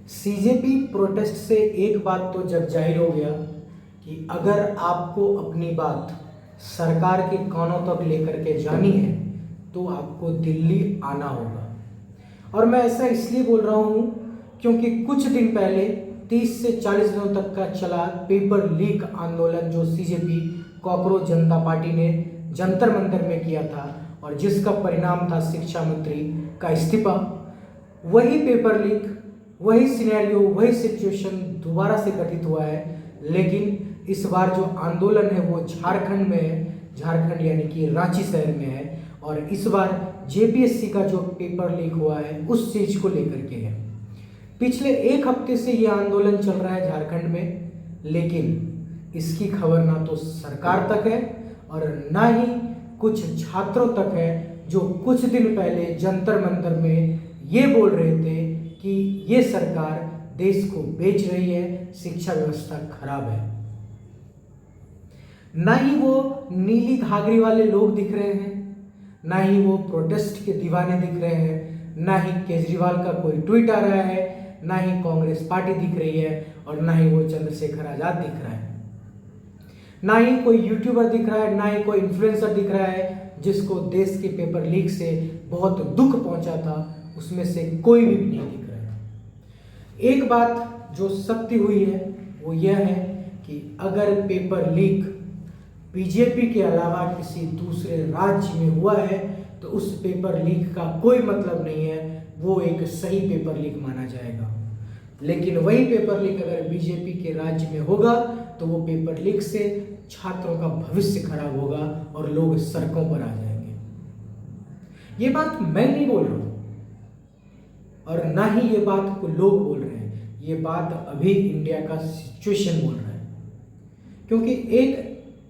CJP protest से एक बात तो जग जाहिर हो गया कि अगर आपको अपनी बात सरकार के कानों तक लेकर के जानी है तो आपको दिल्ली आना होगा। और मैं ऐसा इसलिए बोल रहा हूँ क्योंकि कुछ दिन पहले 30 से 40 दिनों तक का चला पेपर लीक आंदोलन जो सीजेपी कॉकरोच जनता पार्टी ने जंतर मंतर में किया था और जिसका परिणाम था शिक्षा मंत्री का इस्तीफा, वही पेपर लीक, वही सिनेरियो, वही सिचुएशन दोबारा से घटित हुआ है। लेकिन इस बार जो आंदोलन है वो झारखंड में है, झारखंड यानी कि रांची शहर में है। और इस बार जेपीएससी का जो पेपर लीक हुआ है उस चीज को लेकर के है। पिछले एक हफ्ते से ये आंदोलन चल रहा है झारखंड में, लेकिन इसकी खबर ना तो सरकार तक है और ना ही कुछ छात्रों तक है जो कुछ दिन पहले जंतर मंतर में ये बोल रहे थे कि ये सरकार देश को बेच रही है, शिक्षा व्यवस्था खराब है। ना ही वो नीली घाघरी वाले लोग दिख रहे हैं, ना ही वो प्रोटेस्ट के दीवाने दिख रहे हैं, ना ही केजरीवाल का कोई ट्वीट आ रहा है, ना ही कांग्रेस पार्टी दिख रही है और ना ही वो चंद्रशेखर आजाद दिख रहा है। ना ही कोई यूट्यूबर दिख रहा है, ना ही कोई इन्फ्लुएंसर दिख रहा है जिसको देश के पेपर लीक से बहुत दुख पहुंचा था, उसमें से कोई भी नहीं दिख रहा है। एक बात जो सत्य हुई है वो यह है कि अगर पेपर लीक बीजेपी के अलावा किसी दूसरे राज्य में हुआ है तो उस पेपर लीक का कोई मतलब नहीं है, वो एक सही पेपर लीक माना जाएगा। लेकिन वही पेपर लीक अगर बीजेपी के राज्य में होगा तो वो पेपर लीक से छात्रों का भविष्य खराब होगा और लोग सड़कों पर आ जाएंगे। ये बात मैं नहीं बोल रहा हूं और ना ही ये बात को लोग बोल रहे हैं, ये बात अभी इंडिया का सिचुएशन बोल रहा है। क्योंकि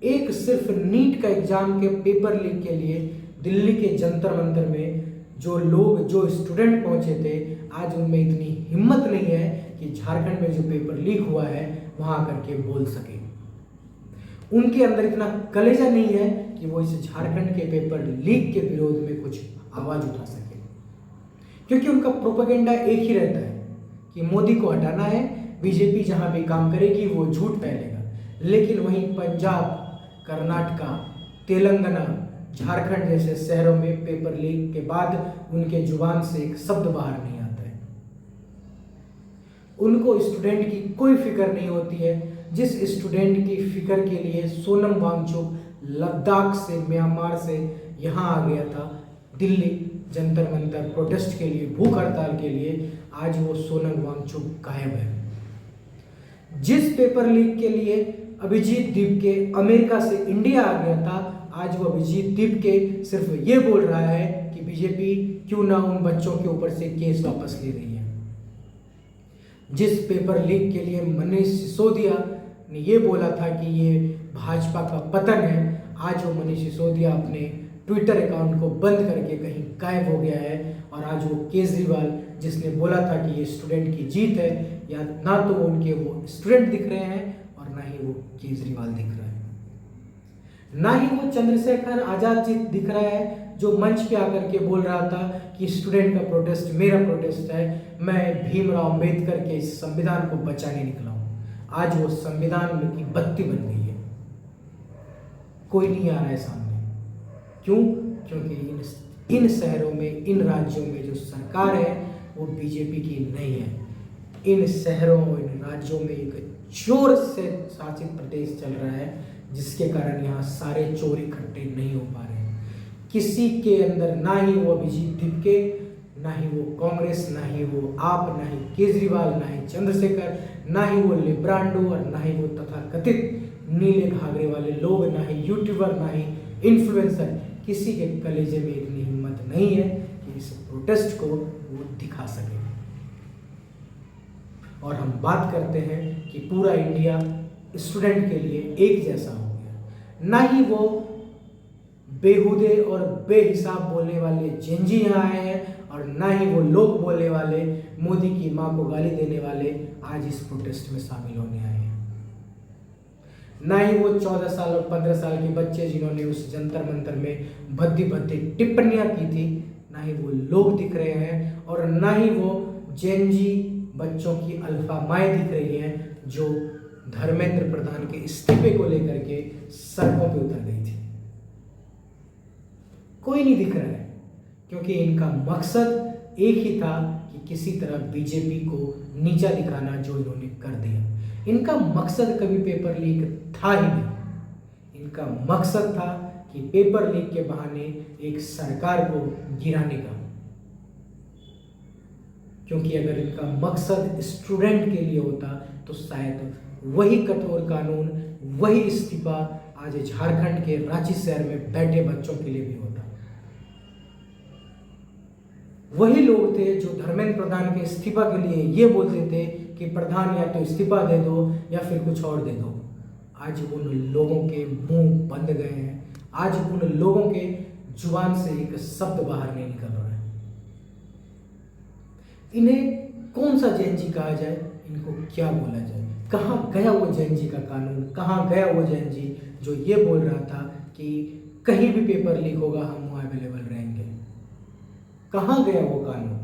एक सिर्फ नीट का एग्जाम के पेपर लीक के लिए दिल्ली के जंतर मंतर में जो स्टूडेंट पहुंचे थे, आज उनमें इतनी हिम्मत नहीं है कि झारखंड में जो पेपर लीक हुआ है वहां करके बोल सके। उनके अंदर इतना कलेजा नहीं है कि वो इस झारखंड के पेपर लीक के विरोध में कुछ आवाज उठा सके। क्योंकि उनका प्रोपेगेंडा एक ही रहता है कि मोदी को हटाना है, बीजेपी जहां भी काम करेगी वो झूठ फैलेगा। लेकिन वहीं पंजाब, कर्नाटका, तेलंगाना, झारखंड जैसे शहरों में पेपर लीक के बाद उनके जुबान से एक शब्द बाहर नहीं आता है। उनको स्टूडेंट की कोई फिक्र नहीं होती है। जिस स्टूडेंट की फिक्र के लिए सोनम वांगचुक लद्दाख से, म्यांमार से यहाँ आ गया था दिल्ली जंतर मंतर प्रोटेस्ट के लिए, भूख हड़ताल के लिए, आज वो सोनम वांगचुक गायब है। जिस पेपर लीक के लिए अभिजीत दीपके अमेरिका से इंडिया आ गया था, आज वो अभिजीत दीपके सिर्फ ये बोल रहा है कि बीजेपी क्यों ना उन बच्चों के ऊपर से केस वापस ले रही है। जिस पेपर लीक के लिए मनीष सिसोदिया ने ये बोला था कि ये भाजपा का पतन है, आज वो मनीष सिसोदिया अपने ट्विटर अकाउंट को बंद करके कहीं गायब हो गया है। और आज वो केजरीवाल जिसने बोला था कि ये स्टूडेंट की जीत है, या ना तो उनके वो स्टूडेंट दिख रहे हैं और ना ही वो केजरीवाल दिख रहा है, ना ही वो चंद्रशेखर आजाद जी दिख रहा है जो मंच पे आकर के बोल रहा था कि स्टूडेंट का प्रोटेस्ट मेरा प्रोटेस्ट है, मैं भीमराव अंबेडकर के इस संविधान को बचाने निकला हूं। आज वो संविधान की बत्ती बन गई है, कोई नहीं आ रहा है सामने। क्यों? क्योंकि इन शहरों में, इन राज्यों में जो सरकार है वो बीजेपी की नहीं है। इन शहरों, इन राज्यों में एक चोर से शासित प्रदेश चल रहा है, जिसके कारण यहाँ सारे चोर इकट्ठे नहीं हो पा रहे हैं। किसी के अंदर ना ही वो अभिजीत दीपके, ना ही वो कांग्रेस, ना ही वो आप, ना ही केजरीवाल, ना ही चंद्रशेखर, ना ही वो लिब्रांडो और ना ही वो तथाकथित नीले घाघरे वाले लोग, ना ही यूट्यूबर, ना ही इन्फ्लुएंसर, किसी के कलेजे में इतनी हिम्मत नहीं है कि इस प्रोटेस्ट को वो दिखा सके। और हम बात करते हैं कि पूरा इंडिया स्टूडेंट के लिए एक जैसा हो गया। ना ही वो बेहुदे और बेहिसाब बोलने वाले जेंजी यहाँ आए हैं और ना ही वो लोग बोलने वाले, मोदी की माँ को गाली देने वाले आज इस प्रोटेस्ट में शामिल होने आए हैं। ना ही वो 14 साल और 15 साल के बच्चे जिन्होंने उस जंतर मंतर में भद्दी भद्दी टिप्पणियां की थी, ना ही वो लोग दिख रहे हैं और ना ही वो जेंजी बच्चों की अल्फामाएँ दिख रही हैं जो धर्मेंद्र प्रधान के इस्तीफे को लेकर के सड़कों पे उतर गई थी। कोई नहीं दिख रहा है, क्योंकि इनका मकसद एक ही था कि किसी तरह बीजेपी को नीचा दिखाना, जो इन्होंने कर दिया। इनका मकसद कभी पेपर लीक था ही नहीं। इनका मकसद था कि पेपर लीक के बहाने एक सरकार को गिराने का, क्योंकि अगर इनका मकसद स्टूडेंट के लिए होता तो शायद वही कठोर कानून, वही इस्तीफा आज झारखंड के रांची शहर में बैठे बच्चों के लिए भी होता। वही लोग थे जो धर्मेंद्र प्रधान के इस्तीफा के लिए ये बोलते थे कि प्रधान या तो इस्तीफा दे दो या फिर कुछ और दे दो। आज उन लोगों के मुंह बंद गए हैं। आज उन लोगों के जुबान से एक शब्द बाहर नहीं निकल रहा है। इन्हें कौन सा जैन जी कहा जाए, इनको क्या बोला जाए? कहाँ गया वो जैन जी का कानून? कहाँ गया वो जैन जी जो ये बोल रहा था कि कहीं भी पेपर लीक होगा हम वहाँ अवेलेबल रहेंगे? कहाँ गया वो कानून?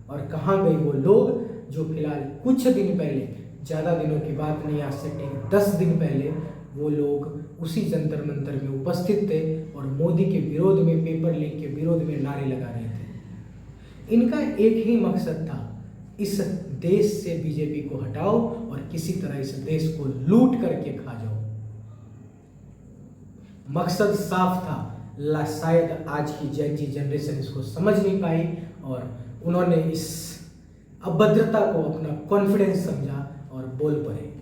और कहाँ गए वो लोग जो फिलहाल कुछ दिन पहले, ज़्यादा दिनों की बात नहीं, आज से ठीक 10 दिन पहले वो लोग उसी जंतर मंतर में उपस्थित थे और मोदी के विरोध में, पेपर लीक के विरोध में नारे लगा रहे थे। इनका एक ही मकसद था, इस देश से बीजेपी को हटाओ और किसी तरह इस देश को लूट करके खा जाओ। मकसद साफ था। शायद आज की जेन जी जनरेशन इसको समझ नहीं पाई और उन्होंने इस अभद्रता को अपना कॉन्फिडेंस समझा और बोल पड़े।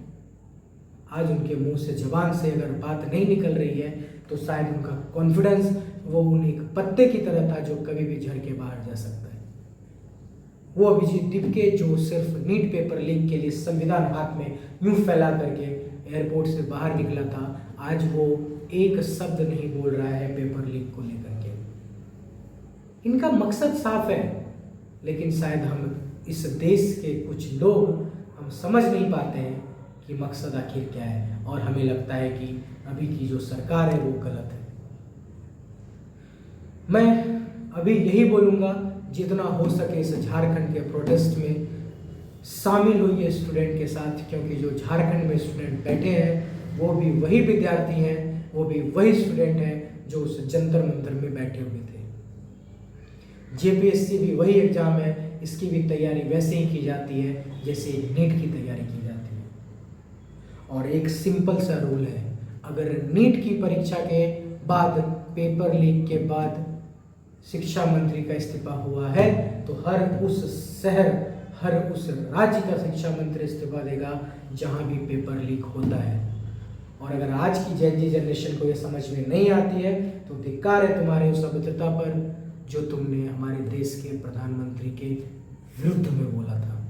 आज उनके मुंह से, जबान से अगर बात नहीं निकल रही है तो शायद उनका कॉन्फिडेंस वो उन एक पत्ते की तरह था जो कभी भी झड़ के बाहर जा सकता है। वो अभिजीत टिपके जो सिर्फ नीट पेपर लीक के लिए संविधान हाथ में यूं फैला करके एयरपोर्ट से बाहर निकला था, आज वो एक शब्द नहीं बोल रहा है पेपर लीक को लेकर के। इनका मकसद साफ है, लेकिन शायद हम इस देश के कुछ लोग हम समझ नहीं पाते हैं कि मकसद आखिर क्या है, और हमें लगता है कि अभी की जो सरकार है वो गलत है। मैं अभी यही बोलूँगा, जितना हो सके इस झारखंड के प्रोटेस्ट में शामिल हुई स्टूडेंट के साथ, क्योंकि जो झारखंड में स्टूडेंट बैठे हैं वो भी वही विद्यार्थी हैं, वो भी वही स्टूडेंट हैं जो उस जंतर मंतर में बैठे हुए थे। जेपीएससी भी वही एग्जाम है, इसकी भी तैयारी वैसे ही की जाती है जैसे नीट की तैयारी की जाती है। और एक सिंपल सा रूल है, अगर नीट की परीक्षा के बाद, पेपर लीक के बाद शिक्षा मंत्री का इस्तीफा हुआ है तो हर उस शहर, हर उस राज्य का शिक्षा मंत्री इस्तीफा देगा जहां भी पेपर लीक होता है। और अगर आज की जेन जी जनरेशन को ये समझ में नहीं आती है तो धिक्कार है तुम्हारे उस अभद्रता पर जो तुमने हमारे देश के प्रधानमंत्री के विरुद्ध में बोला था।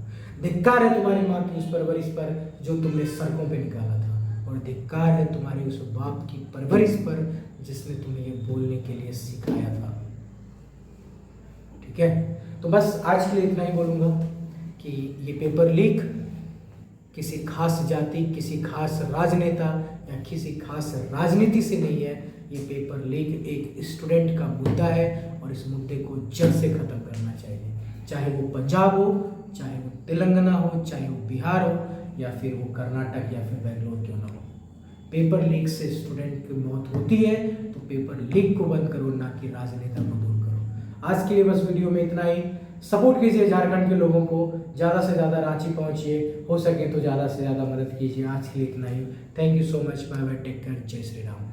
धिक्कार है तुम्हारी माँ की उस परवरिश पर जो तुमने सड़कों पे निकाला था, और धिक्कार है तुम्हारे उस बाप की परवरिश पर जिसने तुम्हें ये बोलने के लिए सिखाया था। ठीक है, तो बस आज के लिए इतना ही बोलूँगा कि ये पेपर लीक किसी खास जाति, किसी खास राजनेता या किसी खास राजनीति से नहीं है। ये पेपर लीक एक स्टूडेंट का मुद्दा है और इस मुद्दे को जड़ से खत्म करना चाहिए, चाहे वो पंजाब हो, चाहे वो तेलंगाना हो, चाहे वो बिहार हो, या फिर वो कर्नाटक या फिर बेंगलोर क्यों ना हो। पेपर लीक से स्टूडेंट की मौत होती है तो पेपर लीक को बंद करो, ना कि राजनेता को दूर करो। आज के लिए बस वीडियो में इतना ही। सपोर्ट कीजिए झारखंड के लोगों को, ज़्यादा से ज़्यादा रांची पहुंचिए, हो सके तो ज़्यादा से ज़्यादा मदद कीजिए। आज के लिए इतना ही। Thank you so much, bye bye, take care, जय श्री राम।